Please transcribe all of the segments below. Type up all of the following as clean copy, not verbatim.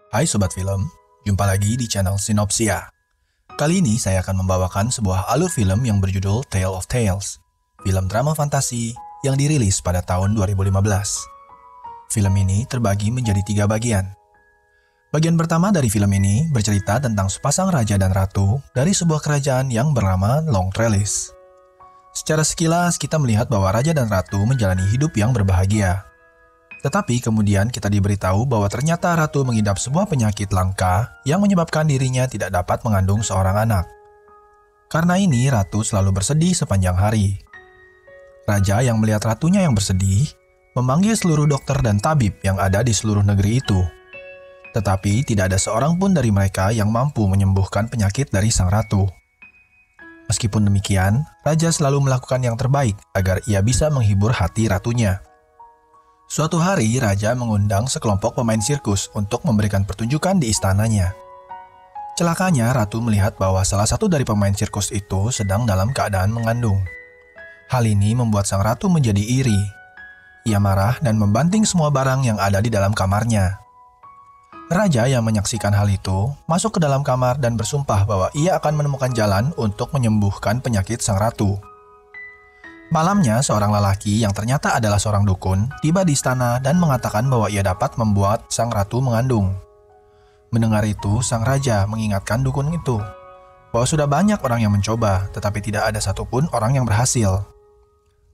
Hai Sobat Film, jumpa lagi di channel Sinopsia. Kali ini saya akan membawakan sebuah alur film yang berjudul Tale of Tales, film drama fantasi yang dirilis pada tahun 2015. Film ini terbagi menjadi 3 bagian. Bagian pertama dari film ini bercerita tentang sepasang raja dan ratu dari sebuah kerajaan yang bernama Long Trellis. Secara sekilas kita melihat bahwa raja dan ratu menjalani hidup yang berbahagia. Tetapi kemudian kita diberitahu bahwa ternyata ratu mengidap sebuah penyakit langka yang menyebabkan dirinya tidak dapat mengandung seorang anak. Karena ini ratu selalu bersedih sepanjang hari. Raja yang melihat ratunya yang bersedih, memanggil seluruh dokter dan tabib yang ada di seluruh negeri itu. Tetapi tidak ada seorang pun dari mereka yang mampu menyembuhkan penyakit dari sang ratu. Meskipun demikian, raja selalu melakukan yang terbaik agar ia bisa menghibur hati ratunya. Suatu hari, raja mengundang sekelompok pemain sirkus untuk memberikan pertunjukan di istananya. Celakanya, ratu melihat bahwa salah satu dari pemain sirkus itu sedang dalam keadaan mengandung. Hal ini membuat sang ratu menjadi iri. Ia marah dan membanting semua barang yang ada di dalam kamarnya. Raja yang menyaksikan hal itu masuk ke dalam kamar dan bersumpah bahwa ia akan menemukan jalan untuk menyembuhkan penyakit sang ratu. Malamnya, seorang lelaki yang ternyata adalah seorang dukun tiba di istana dan mengatakan bahwa ia dapat membuat sang ratu mengandung. Mendengar itu, sang raja mengingatkan dukun itu bahwa sudah banyak orang yang mencoba, tetapi tidak ada satupun orang yang berhasil.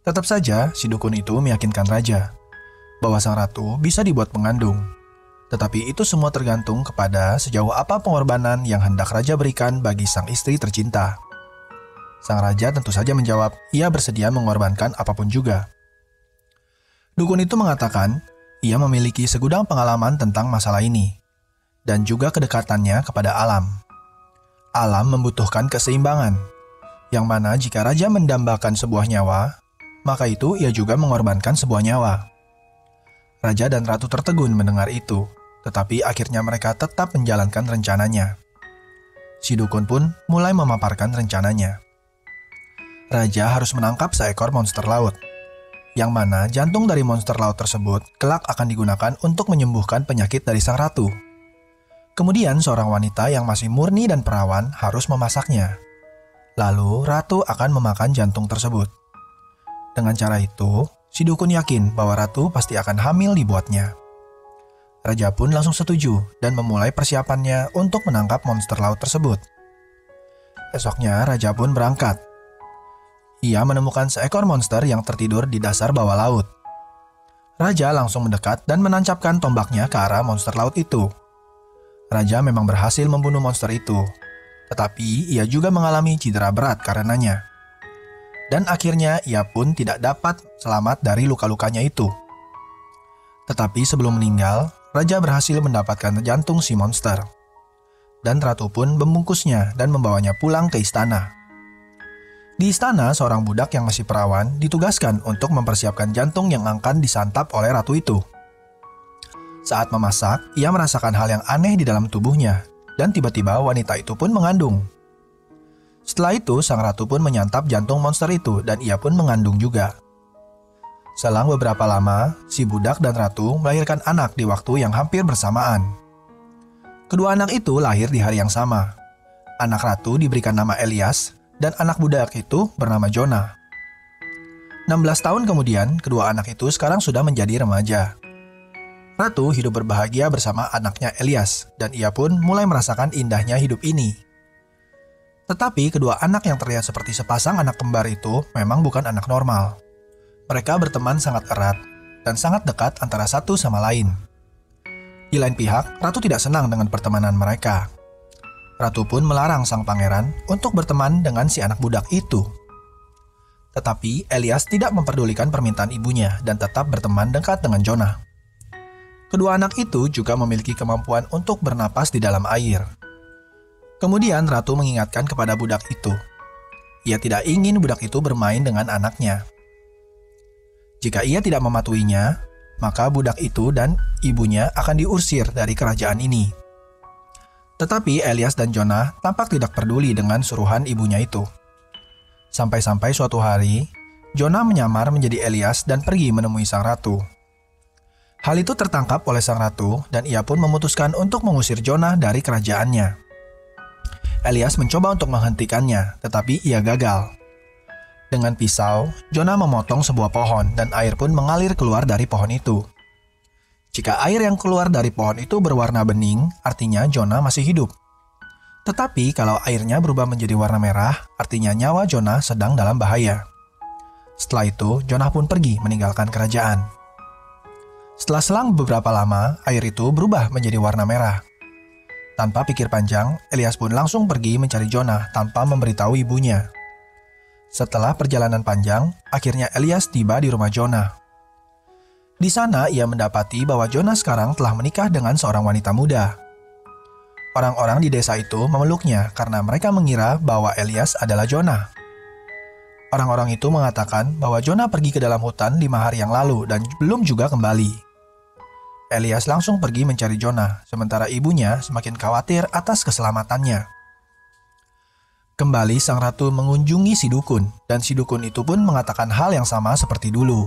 Tetap saja, si dukun itu meyakinkan raja bahwa sang ratu bisa dibuat mengandung. Tetapi itu semua tergantung kepada sejauh apa pengorbanan yang hendak raja berikan bagi sang istri tercinta. Sang raja tentu saja menjawab, ia bersedia mengorbankan apapun juga. Dukun itu mengatakan, ia memiliki segudang pengalaman tentang masalah ini, dan juga kedekatannya kepada alam. Alam membutuhkan keseimbangan, yang mana jika raja mendambakan sebuah nyawa, maka itu ia juga mengorbankan sebuah nyawa. Raja dan ratu tertegun mendengar itu, tetapi akhirnya mereka tetap menjalankan rencananya. Si dukun pun mulai memaparkan rencananya. Raja harus menangkap seekor monster laut, yang mana jantung dari monster laut tersebut kelak akan digunakan untuk menyembuhkan penyakit dari sang ratu. Kemudian seorang wanita yang masih murni dan perawan harus memasaknya. Lalu ratu akan memakan jantung tersebut. Dengan cara itu, si dukun yakin bahwa ratu pasti akan hamil dibuatnya. Raja pun langsung setuju dan memulai persiapannya untuk menangkap monster laut tersebut. Esoknya raja pun berangkat. Ia menemukan seekor monster yang tertidur di dasar bawah laut. Raja langsung mendekat dan menancapkan tombaknya ke arah monster laut itu. Raja memang berhasil membunuh monster itu, tetapi ia juga mengalami cedera berat karenanya. Dan akhirnya ia pun tidak dapat selamat dari luka-lukanya itu. Tetapi sebelum meninggal, raja berhasil mendapatkan jantung si monster. Dan ratu pun membungkusnya dan membawanya pulang ke istana. Di istana, seorang budak yang masih perawan ditugaskan untuk mempersiapkan jantung yang akan disantap oleh ratu itu. Saat memasak, ia merasakan hal yang aneh di dalam tubuhnya, dan tiba-tiba wanita itu pun mengandung. Setelah itu, sang ratu pun menyantap jantung monster itu dan ia pun mengandung juga. Selang beberapa lama, si budak dan ratu melahirkan anak di waktu yang hampir bersamaan. Kedua anak itu lahir di hari yang sama. Anak ratu diberikan nama Elias, dan anak budak itu bernama Jonah. 16 tahun kemudian, kedua anak itu sekarang sudah menjadi remaja. Ratu hidup berbahagia bersama anaknya Elias, dan ia pun mulai merasakan indahnya hidup ini. Tetapi kedua anak yang terlihat seperti sepasang anak kembar itu memang bukan anak normal. Mereka berteman sangat erat dan sangat dekat antara satu sama lain. Di lain pihak, Ratu tidak senang dengan pertemanan mereka. Ratu pun melarang sang pangeran untuk berteman dengan si anak budak itu. Tetapi Elias tidak memperdulikan permintaan ibunya dan tetap berteman dekat dengan Jonah. Kedua anak itu juga memiliki kemampuan untuk bernapas di dalam air. Kemudian Ratu mengingatkan kepada budak itu. Ia tidak ingin budak itu bermain dengan anaknya. Jika ia tidak mematuhinya, maka budak itu dan ibunya akan diusir dari kerajaan ini. Tetapi Elias dan Jonah tampak tidak peduli dengan suruhan ibunya itu. Sampai-sampai suatu hari, Jonah menyamar menjadi Elias dan pergi menemui sang ratu. Hal itu tertangkap oleh sang ratu dan ia pun memutuskan untuk mengusir Jonah dari kerajaannya. Elias mencoba untuk menghentikannya, tetapi ia gagal. Dengan pisau, Jonah memotong sebuah pohon dan air pun mengalir keluar dari pohon itu. Jika air yang keluar dari pohon itu berwarna bening, artinya Jonah masih hidup. Tetapi kalau airnya berubah menjadi warna merah, artinya nyawa Jonah sedang dalam bahaya. Setelah itu, Jonah pun pergi meninggalkan kerajaan. Setelah selang beberapa lama, air itu berubah menjadi warna merah. Tanpa pikir panjang, Elias pun langsung pergi mencari Jonah tanpa memberitahu ibunya. Setelah perjalanan panjang, akhirnya Elias tiba di rumah Jonah. Di sana ia mendapati bahwa Jonah sekarang telah menikah dengan seorang wanita muda. Orang-orang di desa itu memeluknya karena mereka mengira bahwa Elias adalah Jonah. Orang-orang itu mengatakan bahwa Jonah pergi ke dalam hutan 5 hari yang lalu dan belum juga kembali. Elias langsung pergi mencari Jonah, sementara ibunya semakin khawatir atas keselamatannya. Kembali sang ratu mengunjungi si dukun, dan si dukun itu pun mengatakan hal yang sama seperti dulu.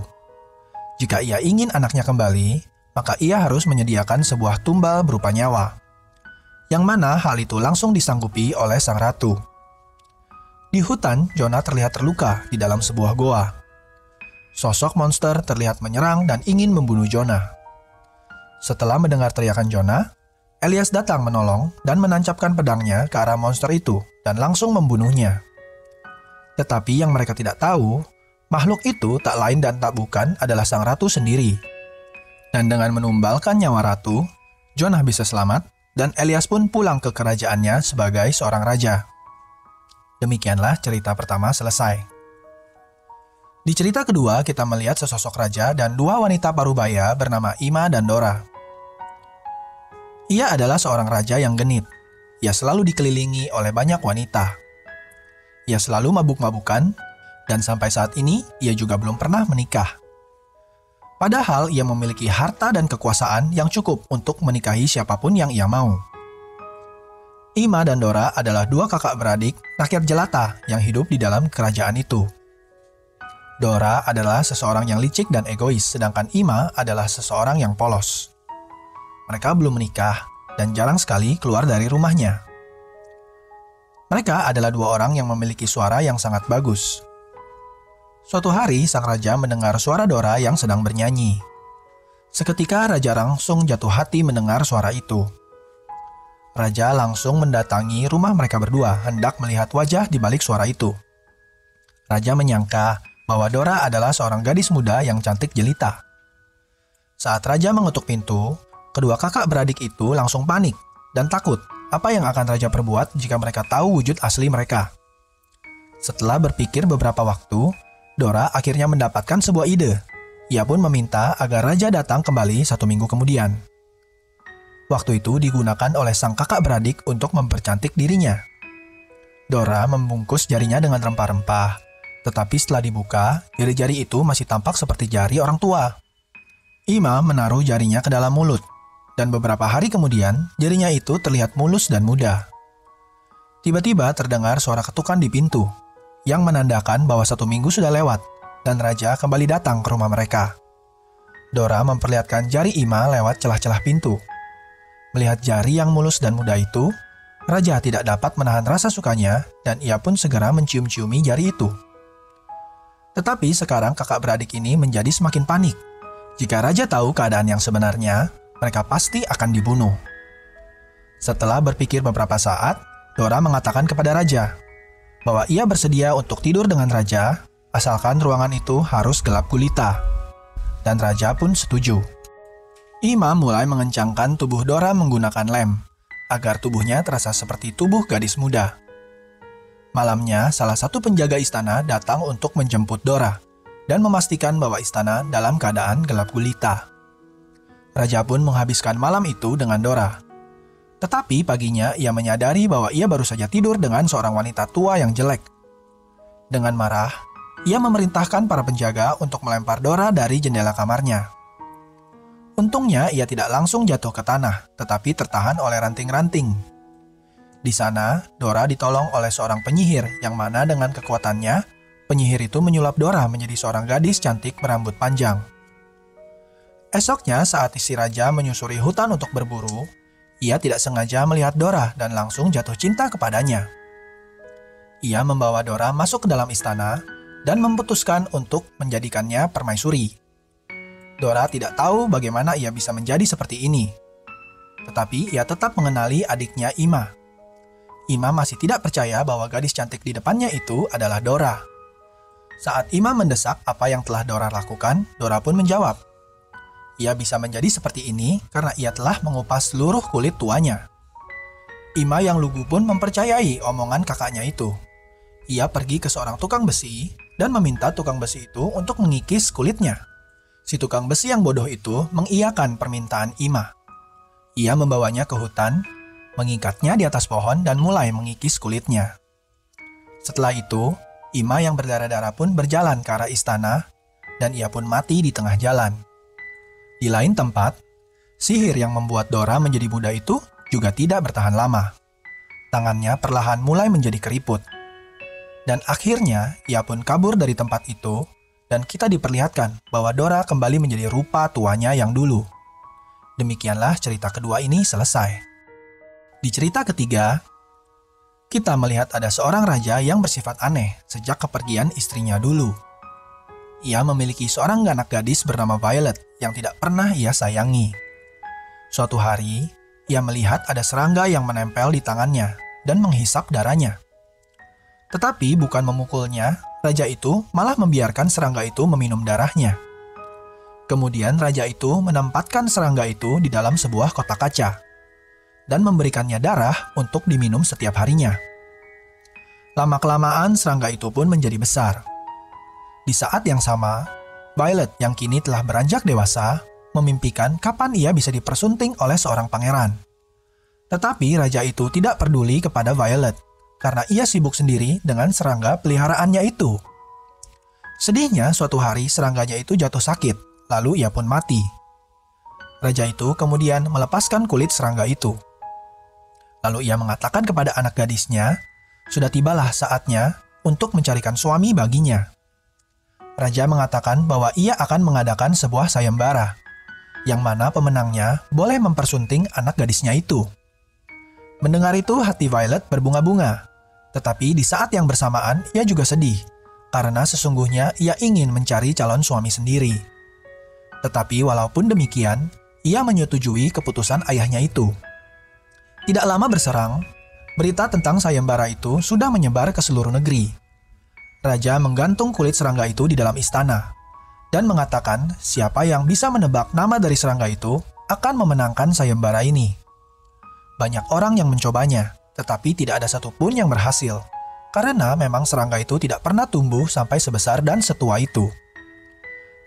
Jika ia ingin anaknya kembali, maka ia harus menyediakan sebuah tumbal berupa nyawa. Yang mana hal itu langsung disanggupi oleh sang ratu. Di hutan, Jonah terlihat terluka di dalam sebuah goa. Sosok monster terlihat menyerang dan ingin membunuh Jonah. Setelah mendengar teriakan Jonah, Elias datang menolong dan menancapkan pedangnya ke arah monster itu dan langsung membunuhnya. Tetapi yang mereka tidak tahu, makhluk itu tak lain dan tak bukan adalah sang ratu sendiri. Dan dengan menumbalkan nyawa ratu, Jonah bisa selamat dan Elias pun pulang ke kerajaannya sebagai seorang raja. Demikianlah cerita pertama selesai. Di cerita kedua, kita melihat sesosok raja dan 2 wanita parubaya bernama Ima dan Dora. Ia adalah seorang raja yang genit. Ia selalu dikelilingi oleh banyak wanita. Ia selalu mabuk-mabukan, dan sampai saat ini ia juga belum pernah menikah. Padahal ia memiliki harta dan kekuasaan yang cukup untuk menikahi siapapun yang ia mau. Ima dan Dora adalah 2 kakak beradik rakyat jelata yang hidup di dalam kerajaan itu. Dora adalah seseorang yang licik dan egois, sedangkan Ima adalah seseorang yang polos. Mereka belum menikah dan jarang sekali keluar dari rumahnya. Mereka adalah 2 orang yang memiliki suara yang sangat bagus. Suatu hari, sang raja mendengar suara Dora yang sedang bernyanyi. Seketika raja langsung jatuh hati mendengar suara itu. Raja langsung mendatangi rumah mereka berdua, hendak melihat wajah di balik suara itu. Raja menyangka bahwa Dora adalah seorang gadis muda yang cantik jelita. Saat raja mengetuk pintu, kedua kakak beradik itu langsung panik dan takut apa yang akan raja perbuat jika mereka tahu wujud asli mereka. Setelah berpikir beberapa waktu, Dora akhirnya mendapatkan sebuah ide. Ia pun meminta agar raja datang kembali 1 minggu kemudian. Waktu itu digunakan oleh sang kakak beradik untuk mempercantik dirinya. Dora membungkus jarinya dengan rempah-rempah. Tetapi setelah dibuka, jari-jari itu masih tampak seperti jari orang tua. Ima menaruh jarinya ke dalam mulut, dan beberapa hari kemudian, jarinya itu terlihat mulus dan muda. Tiba-tiba terdengar suara ketukan di pintu, yang menandakan bahwa 1 minggu sudah lewat, dan raja kembali datang ke rumah mereka. Dora memperlihatkan jari Ima lewat celah-celah pintu. Melihat jari yang mulus dan muda itu, raja tidak dapat menahan rasa sukanya, dan ia pun segera mencium-ciumi jari itu. Tetapi sekarang kakak beradik ini menjadi semakin panik. Jika raja tahu keadaan yang sebenarnya, mereka pasti akan dibunuh. Setelah berpikir beberapa saat, Dora mengatakan kepada raja bahwa ia bersedia untuk tidur dengan raja, asalkan ruangan itu harus gelap gulita. Dan raja pun setuju. Ima mulai mengencangkan tubuh Dora menggunakan lem, agar tubuhnya terasa seperti tubuh gadis muda. Malamnya, salah satu penjaga istana datang untuk menjemput Dora dan memastikan bahwa istana dalam keadaan gelap gulita. Raja pun menghabiskan malam itu dengan Dora. Tetapi paginya ia menyadari bahwa ia baru saja tidur dengan seorang wanita tua yang jelek. Dengan marah, ia memerintahkan para penjaga untuk melempar Dora dari jendela kamarnya. Untungnya ia tidak langsung jatuh ke tanah, tetapi tertahan oleh ranting-ranting. Di sana, Dora ditolong oleh seorang penyihir yang mana dengan kekuatannya, penyihir itu menyulap Dora menjadi seorang gadis cantik berambut panjang. Esoknya saat si raja menyusuri hutan untuk berburu, ia tidak sengaja melihat Dora dan langsung jatuh cinta kepadanya. Ia membawa Dora masuk ke dalam istana dan memutuskan untuk menjadikannya permaisuri. Dora tidak tahu bagaimana ia bisa menjadi seperti ini. Tetapi ia tetap mengenali adiknya Ima. Ima masih tidak percaya bahwa gadis cantik di depannya itu adalah Dora. Saat Ima mendesak apa yang telah Dora lakukan, Dora pun menjawab. Ia bisa menjadi seperti ini karena ia telah mengupas seluruh kulit tuanya. Ima yang lugu pun mempercayai omongan kakaknya itu. Ia pergi ke seorang tukang besi dan meminta tukang besi itu untuk mengikis kulitnya. Si tukang besi yang bodoh itu mengiyakan permintaan Ima. Ia membawanya ke hutan, mengikatnya di atas pohon dan mulai mengikis kulitnya. Setelah itu, Ima yang berdarah-darah pun berjalan ke arah istana dan ia pun mati di tengah jalan. Di lain tempat, sihir yang membuat Dora menjadi muda itu juga tidak bertahan lama. Tangannya perlahan mulai menjadi keriput. Dan akhirnya ia pun kabur dari tempat itu dan kita diperlihatkan bahwa Dora kembali menjadi rupa tuanya yang dulu. Demikianlah cerita kedua ini selesai. Di cerita ketiga, kita melihat ada seorang raja yang bersifat aneh sejak kepergian istrinya dulu. Ia memiliki seorang anak gadis bernama Violet yang tidak pernah ia sayangi. Suatu hari, ia melihat ada serangga yang menempel di tangannya dan menghisap darahnya. Tetapi bukan memukulnya, raja itu malah membiarkan serangga itu meminum darahnya. Kemudian raja itu menempatkan serangga itu di dalam sebuah kotak kaca dan memberikannya darah untuk diminum setiap harinya. Lama-kelamaan serangga itu pun menjadi besar. Di saat yang sama, Violet yang kini telah beranjak dewasa memimpikan kapan ia bisa dipersunting oleh seorang pangeran. Tetapi raja itu tidak peduli kepada Violet karena ia sibuk sendiri dengan serangga peliharaannya itu. Sedihnya suatu hari serangganya itu jatuh sakit, lalu ia pun mati. Raja itu kemudian melepaskan kulit serangga itu. Lalu ia mengatakan kepada anak gadisnya, sudah tibalah saatnya untuk mencarikan suami baginya. Raja mengatakan bahwa ia akan mengadakan sebuah sayembara, yang mana pemenangnya boleh mempersunting anak gadisnya itu. Mendengar itu hati Violet berbunga-bunga, tetapi di saat yang bersamaan ia juga sedih, karena sesungguhnya ia ingin mencari calon suami sendiri. Tetapi walaupun demikian, ia menyetujui keputusan ayahnya itu. Tidak lama berserang, berita tentang sayembara itu sudah menyebar ke seluruh negeri. Raja menggantung kulit serangga itu di dalam istana dan mengatakan siapa yang bisa menebak nama dari serangga itu akan memenangkan sayembara ini. Banyak orang yang mencobanya, tetapi tidak ada satupun yang berhasil, karena memang serangga itu tidak pernah tumbuh sampai sebesar dan setua itu.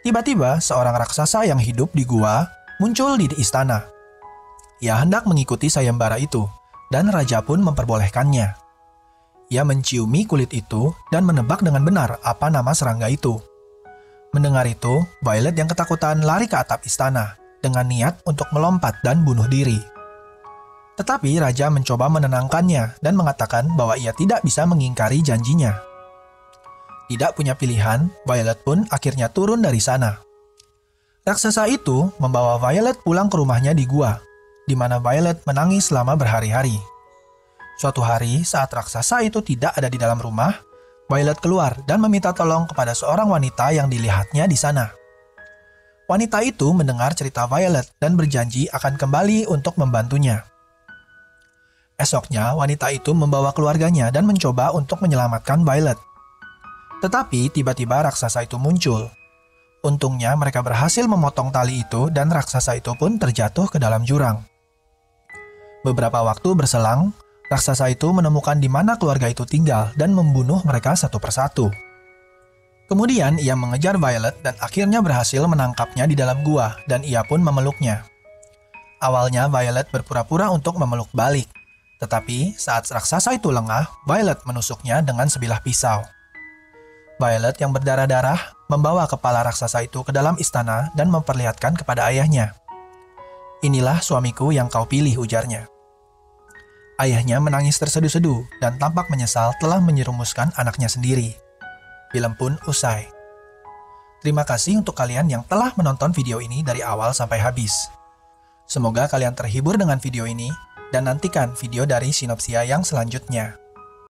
Tiba-tiba seorang raksasa yang hidup di gua muncul di istana. Ia hendak mengikuti sayembara itu, dan raja pun memperbolehkannya. Ia menciumi kulit itu dan menebak dengan benar apa nama serangga itu. Mendengar itu, Violet yang ketakutan lari ke atap istana dengan niat untuk melompat dan bunuh diri. Tetapi raja mencoba menenangkannya dan mengatakan bahwa ia tidak bisa mengingkari janjinya. Tidak punya pilihan, Violet pun akhirnya turun dari sana. Raksasa itu membawa Violet pulang ke rumahnya di gua, di mana Violet menangis selama berhari-hari. Suatu hari, saat raksasa itu tidak ada di dalam rumah, Violet keluar dan meminta tolong kepada seorang wanita yang dilihatnya di sana. Wanita itu mendengar cerita Violet dan berjanji akan kembali untuk membantunya. Esoknya, wanita itu membawa keluarganya dan mencoba untuk menyelamatkan Violet. Tetapi tiba-tiba raksasa itu muncul. Untungnya mereka berhasil memotong tali itu dan raksasa itu pun terjatuh ke dalam jurang. Beberapa waktu berselang, raksasa itu menemukan di mana keluarga itu tinggal dan membunuh mereka satu persatu. Kemudian ia mengejar Violet dan akhirnya berhasil menangkapnya di dalam gua dan ia pun memeluknya. Awalnya Violet berpura-pura untuk memeluk balik, tetapi saat raksasa itu lengah, Violet menusuknya dengan sebilah pisau. Violet yang berdarah-darah membawa kepala raksasa itu ke dalam istana dan memperlihatkan kepada ayahnya. "Inilah suamiku yang kau pilih," ujarnya. Ayahnya menangis terseduh-seduh dan tampak menyesal telah menyerumuskan anaknya sendiri. Film pun usai. Terima kasih untuk kalian yang telah menonton video ini dari awal sampai habis. Semoga kalian terhibur dengan video ini, dan nantikan video dari Sinopsia yang selanjutnya.